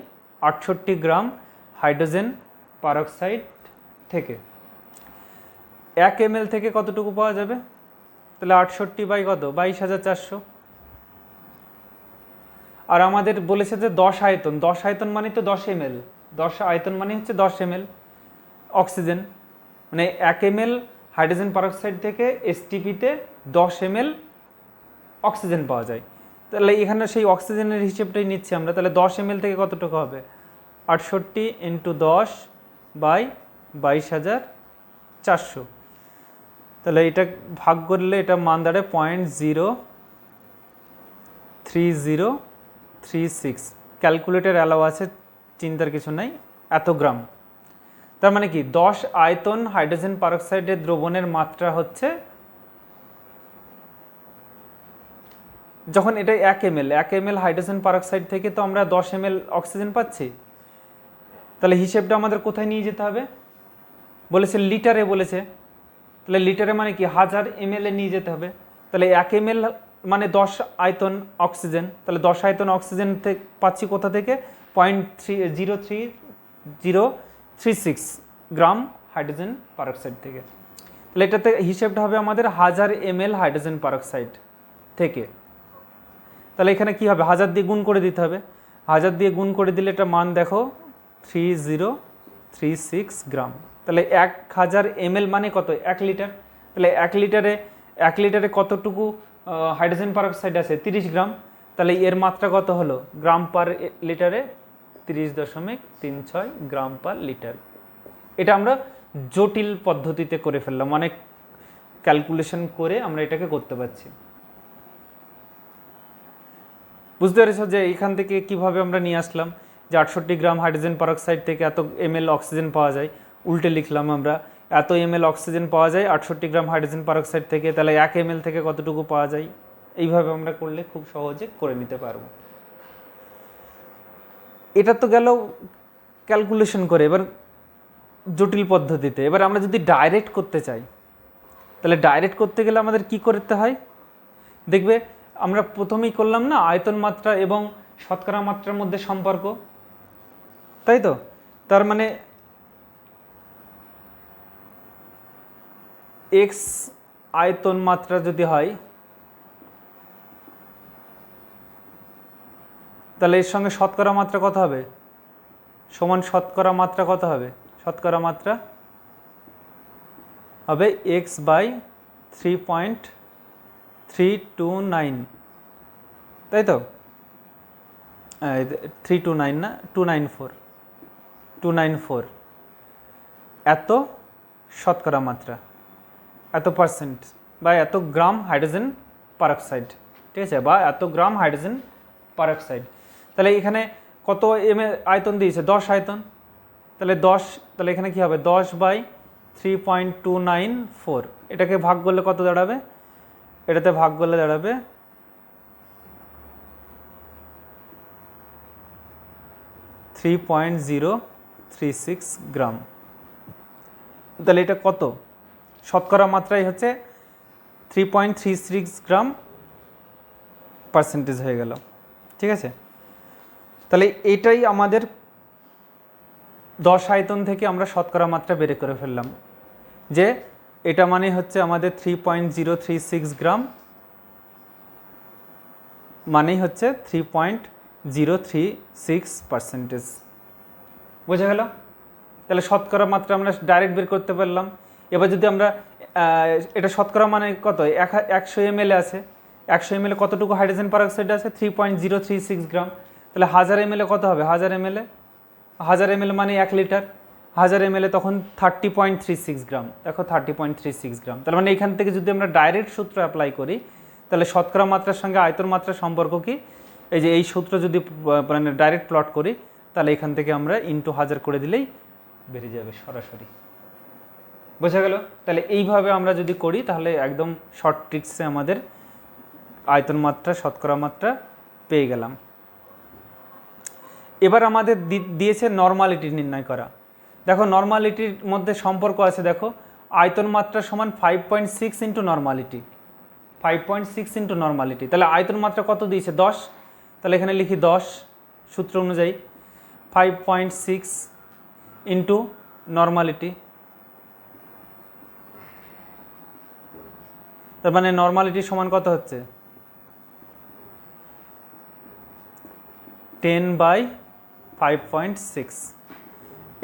68 গ্রাম হাইড্রোজেন পারঅক্সাইড থেকে। 1 ml থেকে কতটুকু পাওয়া যাবে? তাহলে 68 বাই কত? 22,400। আর আমাদের বলেছে যে 10 আয়তন, 10 আয়তন মানে তো 10 ml, 10 আয়তন মানে হচ্ছে 10 ml অক্সিজেন। মানে 1 ml হাইড্রোজেন পারঅক্সাইড থেকে এসটিপিতে 10 ml অক্সিজেন পাওয়া যায়। তাহলে এখানে সেই অক্সিজেনের হিসেবটাই নিচ্ছি আমরা। তাহলে 10 ml থেকে কতটুকু হবে? 68 ইন্টু 10 বাই 22,400। তাহলে এটা ভাগ করলে এটা মান দাঁড়ায় 0.03036। ক্যালকুলেটর অ্যালাউ আছে, চিন্তার কিছু নাই, এত গ্রাম। তার মানে কি 10 আয়তন হাইড্রোজেন পারঅক্সাইডের দ্রবণের মাত্রা হচ্ছে যখন এটা 1 ml হাইড্রোজেন পারঅক্সাইড থেকে তো আমরা 10 ml অক্সিজেন পাচ্ছি, তাহলে হিসেবটা আমাদের কোথায় নিয়ে যেতে হবে? বলেছে লিটারে, বলেছে তাহলে লিটারে মানে কি 1000 ml নিয়ে যেতে হবে। তাহলে 1 ml মানে 10 আয়তন অক্সিজেন, তাহলে 10 আয়তন অক্সিজেন পাচ্ছি কোথা থেকে? 0.03036 গ্রাম হাইড্রোজেন পারঅক্সাইড থেকে। তাহলে এটাতে হিসেবটা হবে আমাদের 1000 ml হাইড্রোজেন পারঅক্সাইড থেকে। তাহলে এখানে কি হবে? 1000 দিয়ে গুণ করে দিতে হবে। 1000 দিয়ে গুণ করে দিলে এটা মান দেখো 3036 গ্রাম। তাহলে 1000 ml মানে কত? 1 লিটার। তাহলে 1 লিটারে কতটুকু হাইড্রোজেন পারঅক্সাইড আছে? 30 গ্রাম। তাহলে এর মাত্রা কত হলো? গ্রাম পার লিটারে 30.36 গ্রাম পার লিটার। এটা আমরা জটিল পদ্ধতিতে করে ফেললাম, অনেক ক্যালকুলেশন করে আমরা এটাকে করতে পারছি। বুঝতে পেরেছ যে এখান থেকে কিভাবে আমরা নিয়ে আসলাম যে 68 গ্রাম হাইড্রোজেন পারঅক্সাইড থেকে এত ml অক্সিজেন পাওয়া যায়। উল্টে লিখলাম আমরা, এত ml অক্সিজেন পাওয়া যায় 68 গ্রাম হাইড্রোজেন পারঅক্সাইড থেকে, তাহলে 1 ml থেকে কতটুকু পাওয়া যায়? এইভাবে আমরা করলে খুব সহজে করে নিতে পারবো। এটা তো গেল ক্যালকুলেশন করে। এবার জটিল পদ্ধতিতে, এবার আমরা যদি ডাইরেক্ট করতে চাই, তাহলে ডাইরেক্ট করতে গেলে আমাদের কি করতে হয়? দেখবে আমরা প্রথমেই করলাম না আয়তন মাত্রা এবং শতকরা মাত্রার মধ্যে সম্পর্ক, তাই তো? তার মানে এক্স আয়তন মাত্রা যদি হয়, তাহলে এর সঙ্গে শতকরা মাত্রা কত হবে? সমান শতকরা মাত্রা কত হবে? শতকরা মাত্রা হবে x বাই 3.329, তাই তো? 329 না, 294 এত শতকরা মাত্রা, এত পার্সেন্ট বা এত গ্রাম হাইড্রোজেন পারঅক্সাইড, ঠিক আছে? বা এত গ্রাম হাইড্রোজেন পারঅক্সাইড। তাহলে এখানে কত আয়তন দিয়েছে? 10 আয়তন। তাহলে 10, তাহলে এখানে কি হবে? 10 বাই 3.294। এটাকে ভাগ করলে কত দাঁড়াবে? এটাতে ভাগ করলে দাঁড়াবে 3.036 গ্রাম। তাহলে এটা কত? শতকরা মাত্রাই হচ্ছে 3.36 গ্রাম পার্সেন্টেজ হয়ে গেল, ঠিক আছে? তাহলে এটাই আমাদের 10 আয়তন থেকে আমরা শতকরা মাত্রা বের করে ফেললাম, যে এটা মানে হচ্ছে আমাদের 3.036 গ্রাম মানেই হচ্ছে 3.036%। বোঝা গেল? তাহলে শতকরা মাত্রা আমরা ডাইরেক্ট বের করতে পারলাম। এবার যদি আমরা এটা শতকরা মানে কত? 100 ml আছে, 100 ml কতটুকু হাইড্রোজেন পারঅক্সাইড আছে? 3.036 গ্রাম। তাহলে 1000 ml কত হবে? 1000 ml মানে 1 লিটার। 1000 ml তখন 30.36 গ্রাম। দেখো 30.36 গ্রাম। তার মানে এখান থেকে যদি আমরা ডাইরেক্ট সূত্র অ্যাপ্লাই করি, তাহলে শতকরা মাত্রার সঙ্গে আয়তন মাত্রার সম্পর্ক কি? এই যে এই সূত্র যদি মানে ডাইরেক্ট প্লট করি, তাহলে এখান থেকে আমরা ইন্টু 1000 করে দিলেই বেরিয়ে যাবে সরাসরি। বোঝা গেল? তাহলে এইভাবে আমরা যদি করি, তাহলে একদম শর্ট ট্রিক্সে আমাদের আয়তন মাত্রা শতকরা মাত্রা পেয়ে গেলাম। এবার আমাদের দিয়েছে নর্মালিটি নির্ণয় করা। দেখো নর্মালিটির মধ্যে সম্পর্ক আছে, দেখো আয়তন মাত্রা সমান 5.6 ইন্টু নর্মালিটি, 5.6 ইন্টু নর্মালিটি। তাহলে আয়তন মাত্রা কত দিয়েছে? 10। তাহলে এখানে লিখি 10 সূত্র অনুযায়ী 5.6 ইন্টু নর্মালিটি। তার মানে নর্মালিটি সমান কত হচ্ছে? 10/5.6।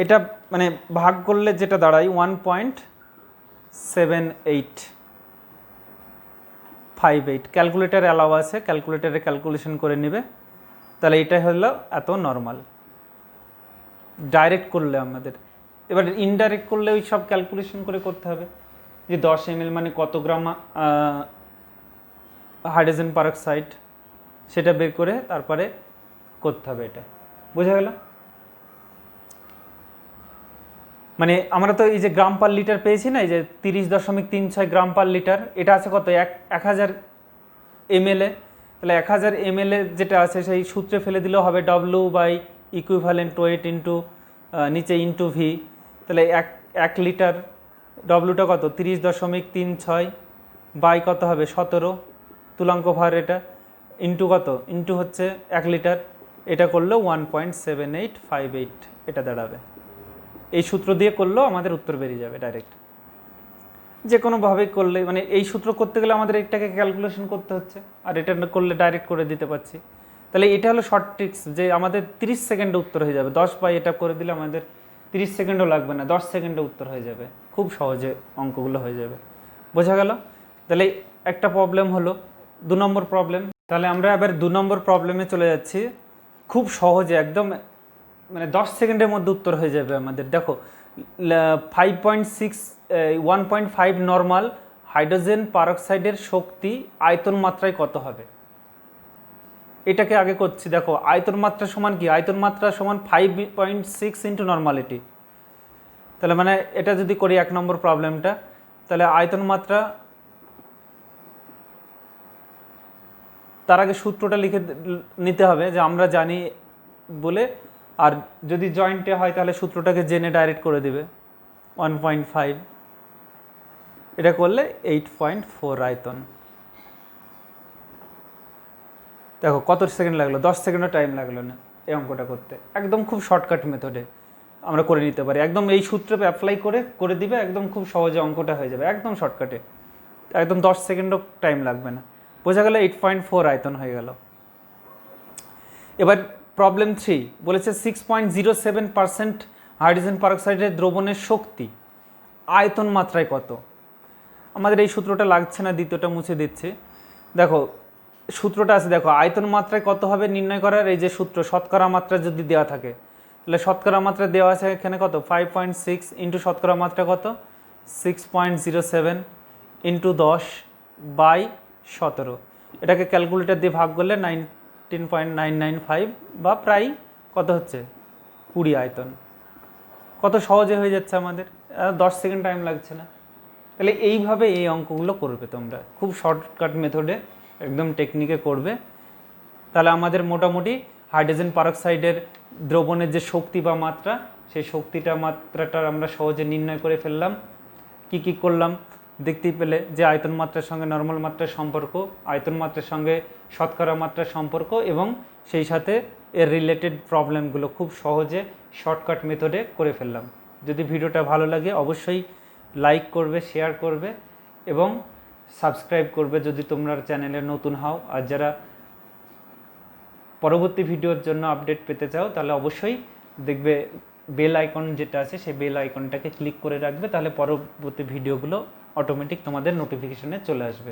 এটা মানে ভাগ করলে যেটা দাঁড়ায় 1.7858। ক্যালকুলেটার অ্যালাউ আছে, ক্যালকুলেটারে ক্যালকুলেশন করে নেবে। তাহলে এটাই হলো এত নর্মাল ডাইরেক্ট করলে আমাদের। এবার ইনডাইরেক্ট করলে ওই সব ক্যালকুলেশন করে করতে হবে, যে 10 ml মানে কত গ্রাম হাইড্রোজেন পারঅক্সাইড, সেটা বের করে তারপরে করতে হবে। এটা বোঝা গেল? মানে আমরা তো এই যে গ্রাম পার লিটার পেয়েছি না, এই যে 30.36 গ্রাম পার লিটার, এটা আছে কত? 1000 ml এ। তাহলে 1000 ml যেটা আছে সেই সূত্রে ফেলে দিলেও হবে W by equivalent weight into নিচে ইন্টু ভি। তাহলে 1 লিটার ডব্লুটা কত 30.36 বাই কত হবে 17 তুলাঙ্ক ভার এটা ইন্টু কত ইন্টু হচ্ছে 1 লিটার, এটা করলেও 1.7858 এটা দাঁড়াবে। এই সূত্র দিয়ে করলেও আমাদের উত্তর বেরিয়ে যাবে ডাইরেক্ট। যে কোনোভাবে করলে মানে এই সূত্র করতে গেলে আমাদের এটাকে ক্যালকুলেশন করতে হচ্ছে, আর এটা করলে ডাইরেক্ট করে দিতে পারছি। তাহলে এটা হলো শর্ট ট্রিক্স, যে আমাদের 30 সেকেন্ডে উত্তর হয়ে যাবে। 10 বাই এটা করে দিলে আমাদের 30 সেকেন্ডও লাগবে না, 10 সেকেন্ডে উত্তর হয়ে যাবে, খুব সহজে অঙ্কগুলো হয়ে যাবে। বোঝা গেল? তাহলে একটা প্রবলেম হলো 2 নম্বর প্রবলেম। তাহলে আমরা এবার 2 নম্বর প্রবলেমে চলে যাচ্ছি। খুব সহজে একদম মানে 10 সেকেন্ডের মধ্যে উত্তর হয়ে যাবে আমাদের। দেখো 1.5 নর্মাল হাইড্রোজেন পারঅক্সাইডের শক্তি আয়তন মাত্রায় কত হবে, এটাকে আগে করছি। দেখো আয়তন মাত্রা সমান কি, আয়তন মাত্রা সমান 5.6 ইন্টু নর্মালিটি। তাহলে মানে এটা যদি করি 1 নম্বর প্রবলেমটা, তাহলে আয়তন মাত্রা, তার আগে সূত্রটা লিখে নিতে হবে যে আমরা জানি বলে, আর যদি জয়েন্টে হয় তাহলে সূত্রটাকে জেনে ডাইরেক্ট করে দিবে 1.5, এটা করলে 8.4 আয়তন। দেখো কত সেকেন্ড লাগলো, 10 সেকেন্ডও টাইম লাগলো না এই অঙ্কটা করতে। একদম খুব শর্টকাট মেথডে আমরা করে নিতে পারি, একদম এই সূত্রে অ্যাপ্লাই করে দিবে, একদম খুব সহজে অঙ্কটা হয়ে যাবে, একদম শর্টকাটে, একদম 10 সেকেন্ডও টাইম লাগবে না। বোঝা গেল? 8.4 আয়তন হয়ে গেল। এবার প্রবলেম 3 বলেছে 6.07% হাইড্রোজেন পারঅক্সাইডের দ্রবণের শক্তি আয়তন মাত্রায় কত। আমাদের এই সূত্রটা লাগছে না, দ্বিতীয়টা মুছে দিচ্ছে। দেখো সূত্রটা আছে, দেখো আয়তন মাত্রায় কত হবে নির্ণয় করার এই যে সূত্র, শতকরা মাত্রা যদি দেওয়া থাকে, তাহলে শতকরা মাত্রা দেওয়া আছে এখানে কত 5.6 ইন্টু শতকরা মাত্রা কত 6.07 ইন্টু 10 বাই 17। এটাকে ক্যালকুলেটর দিয়ে ভাগ করলে 19.995 বা প্রায় কত হচ্ছে 20 আয়তন। কত সহজে হয়ে যাচ্ছে আমাদের, 10 সেকেন্ড টাইম লাগছে না। তাহলে এইভাবে এই অঙ্কগুলো করবে তোমরা, খুব শর্টকাট মেথডে একদম টেকনিকে করবে। তাহলে আমাদের মোটামুটি হাইড্রোজেন পারঅক্সাইডের দ্রবণের যে শক্তি বা মাত্রা, সেই মাত্রাটা আমরা সহজে নির্ণয় করে ফেললাম। কি করলাম দেখতেই পেলে, যে আয়তন মাত্রার সঙ্গে নর্মাল মাত্রার সম্পর্ক, আয়তন মাত্রার সঙ্গে শতকরা মাত্রার সম্পর্ক, এবং সেই সাথে এর রিলেটেড প্রবলেমগুলো খুব সহজে শর্টকাট মেথডে করে ফেললাম। যদি ভিডিওটা ভালো লাগে অবশ্যই লাইক করবে, শেয়ার করবে এবং সাবস্ক্রাইব করবে যদি তোমরা চ্যানেলে নতুন হও। আর যারা পরবর্তী ভিডিওর জন্য আপডেট পেতে চাও তাহলে অবশ্যই দেখবে বেল আইকন যেটা আছে সেই বেল আইকনটাকে ক্লিক করে রাখবে, তাহলে পরবর্তী ভিডিওগুলো অটোমেটিক তোমাদের নোটিফিকেশনে চলে আসবে।